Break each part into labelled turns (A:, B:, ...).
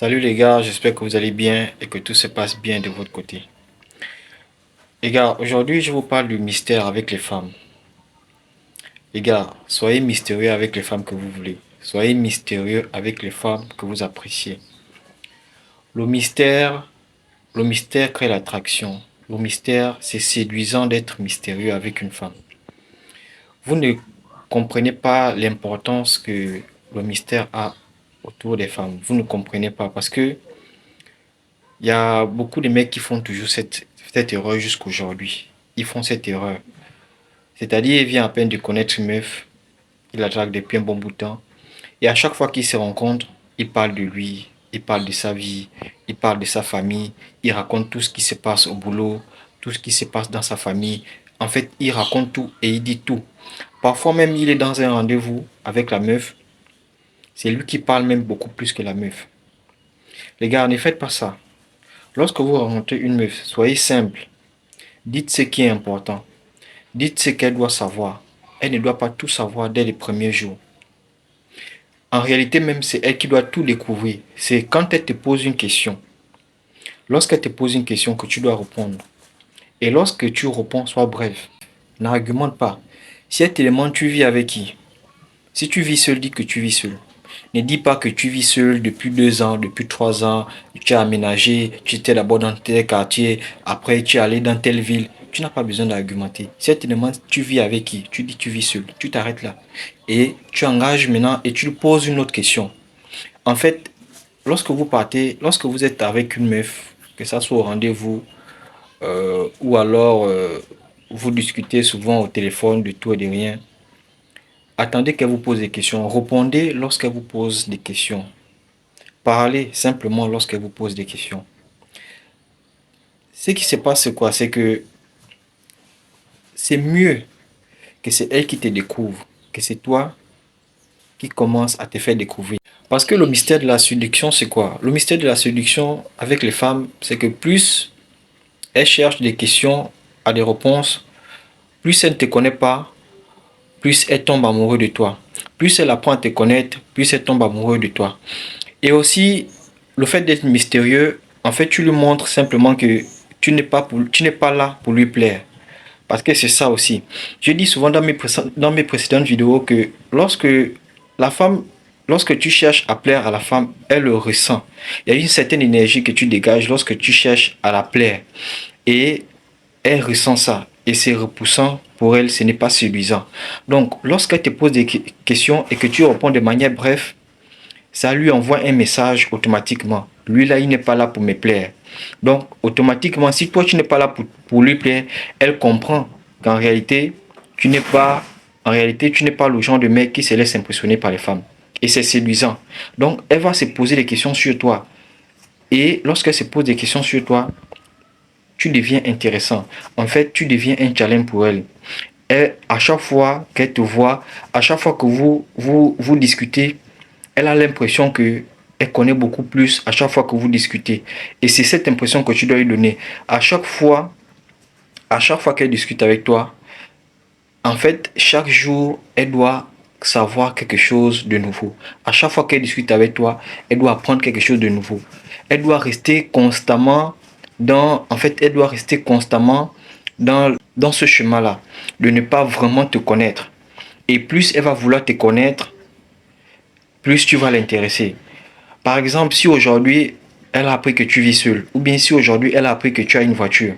A: Salut les gars, j'espère que vous allez bien et que tout se passe bien de votre côté. Les gars, aujourd'hui je vous parle du mystère avec les femmes. Les gars, soyez mystérieux avec les femmes que vous voulez. Soyez mystérieux avec les femmes que vous appréciez. Le mystère, le mystère crée l'attraction. Le mystère, c'est séduisant d'être mystérieux avec une femme. Vous ne comprenez pas l'importance que le mystère a autour des femmes. Vous ne comprenez pas parce que il y a beaucoup de mecs qui font toujours cette erreur jusqu'aujourd'hui. Ils font cette erreur. C'est-à-dire, il vient à peine de connaître une meuf, il la drague depuis un bon bout de temps. Et à chaque fois qu'ils se rencontrent, il parle de lui, il parle de sa vie, il parle de sa famille, il raconte tout ce qui se passe au boulot, tout ce qui se passe dans sa famille. En fait, il raconte tout et il dit tout. Parfois même, il est dans un rendez-vous avec la meuf. C'est lui qui parle même beaucoup plus que la meuf. Les gars, ne faites pas ça. Lorsque vous rencontrez une meuf, soyez simple. Dites ce qui est important. Dites ce qu'elle doit savoir. Elle ne doit pas tout savoir dès les premiers jours. En réalité, même, c'est elle qui doit tout découvrir. C'est quand elle te pose une question. Lorsqu'elle te pose une question que tu dois répondre. Et lorsque tu réponds, sois bref. N'argumente pas. Si elle te demande tu vis avec qui? Si tu vis seul, dis que tu vis seul. Ne dis pas que tu vis seul depuis 2 ans, depuis 3 ans, tu as aménagé, tu étais d'abord dans tel quartier, après tu es allé dans telle ville. Tu n'as pas besoin d'argumenter. Si elle te demande tu vis avec qui, tu dis tu vis seul. Tu t'arrêtes là. Et tu engages maintenant et tu lui poses une autre question. En fait, lorsque vous partez, lorsque vous êtes avec une meuf, que ça soit au rendez-vous, ou alors vous discutez souvent au téléphone de tout et de rien, attendez qu'elle vous pose des questions. Répondez lorsqu'elle vous pose des questions. Parlez simplement lorsqu'elle vous pose des questions. Ce qui se passe, c'est quoi? C'est que c'est mieux que c'est elle qui te découvre, que c'est toi qui commence à te faire découvrir. Parce que le mystère de la séduction, c'est quoi? Le mystère de la séduction avec les femmes, c'est que plus elles cherchent des questions à des réponses, plus elles ne te connaissent pas, plus elles tombent amoureuses de toi. Plus elles apprennent à te connaître, plus elles tombent amoureuses de toi. Et aussi, le fait d'être mystérieux, en fait, tu lui montres simplement que tu n'es pas là pour lui plaire. Parce que c'est ça aussi. Je dis souvent dans mes précédentes vidéos que la femme, lorsque tu cherches à plaire à la femme, elle le ressent. Il y a une certaine énergie que tu dégages lorsque tu cherches à la plaire. Et elle ressent ça. Et c'est repoussant pour elle, ce n'est pas séduisant. Donc, lorsqu'elle te pose des questions et que tu réponds de manière brève, ça lui envoie un message automatiquement. Lui là, il n'est pas là pour me plaire. Donc, automatiquement, si toi tu n'es pas là pour lui plaire, elle comprend qu'en réalité, tu n'es pas le genre de mec qui se laisse impressionner par les femmes. Et c'est séduisant. Donc, elle va se poser des questions sur toi. Et lorsqu'elle se pose des questions sur toi, tu deviens intéressant. En fait, tu deviens un challenge pour elle. Et à chaque fois qu'elle te voit, à chaque fois que vous discutez, elle a l'impression que elle connaît beaucoup plus à chaque fois que vous discutez. Et c'est cette impression que tu dois lui donner. À chaque fois qu'elle discute avec toi, en fait, chaque jour, elle doit savoir quelque chose de nouveau. À chaque fois qu'elle discute avec toi, elle doit apprendre quelque chose de nouveau. Elle doit rester constamment elle doit rester constamment dans ce chemin-là, de ne pas vraiment te connaître. Et plus elle va vouloir te connaître, plus tu vas l'intéresser. Par exemple, si aujourd'hui, elle a appris que tu vis seul, ou bien si aujourd'hui, elle a appris que tu as une voiture,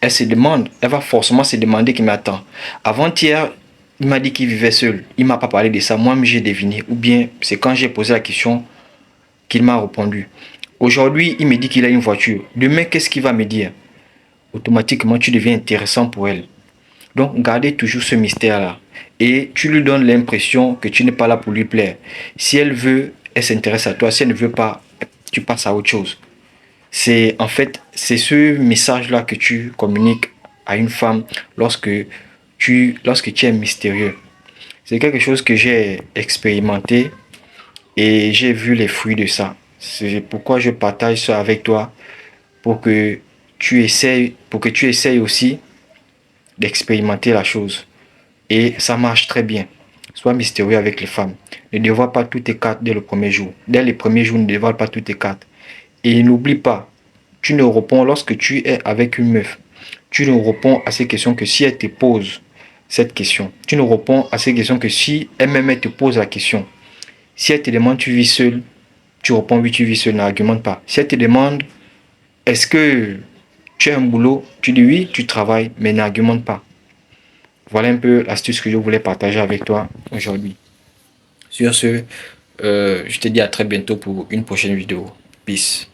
A: elle va forcément se demander qui m'attend. Avant-hier, il m'a dit qu'il vivait seul. Il ne m'a pas parlé de ça. Moi-même, j'ai deviné. Ou bien, c'est quand j'ai posé la question qu'il m'a répondu. Aujourd'hui, il me dit qu'il a une voiture. Demain, qu'est-ce qu'il va me dire? Automatiquement, tu deviens intéressant pour elle. Donc, gardez toujours ce mystère-là. Et tu lui donnes l'impression que tu n'es pas là pour lui plaire. Si elle veut, elle s'intéresse à toi. Si elle ne veut pas, tu passes à autre chose. C'est ce message-là que tu communiques à une femme lorsque tu es mystérieux. C'est quelque chose que j'ai expérimenté et j'ai vu les fruits de ça. C'est pourquoi je partage ça avec toi pour que tu essayes aussi d'expérimenter la chose. Et ça marche très bien. Sois mystérieux avec les femmes. Ne dévoile pas toutes tes cartes dès le premier jour. Dès les premiers jours, ne dévoile pas toutes tes cartes. Et n'oublie pas, tu ne réponds lorsque tu es avec une meuf. Tu ne réponds à ces questions que si elle te pose cette question. Tu ne réponds à ces questions que si elle-même elle te pose la question. Si elle te demande tu vis seul, tu réponds oui tu vis seul, n'argumente pas. Si elle te demande est-ce que tu as un boulot, tu dis oui tu travailles, mais n'argumente pas. Voilà un peu l'astuce que je voulais partager avec toi aujourd'hui. Sur ce, je te dis à très bientôt pour une prochaine vidéo. Peace.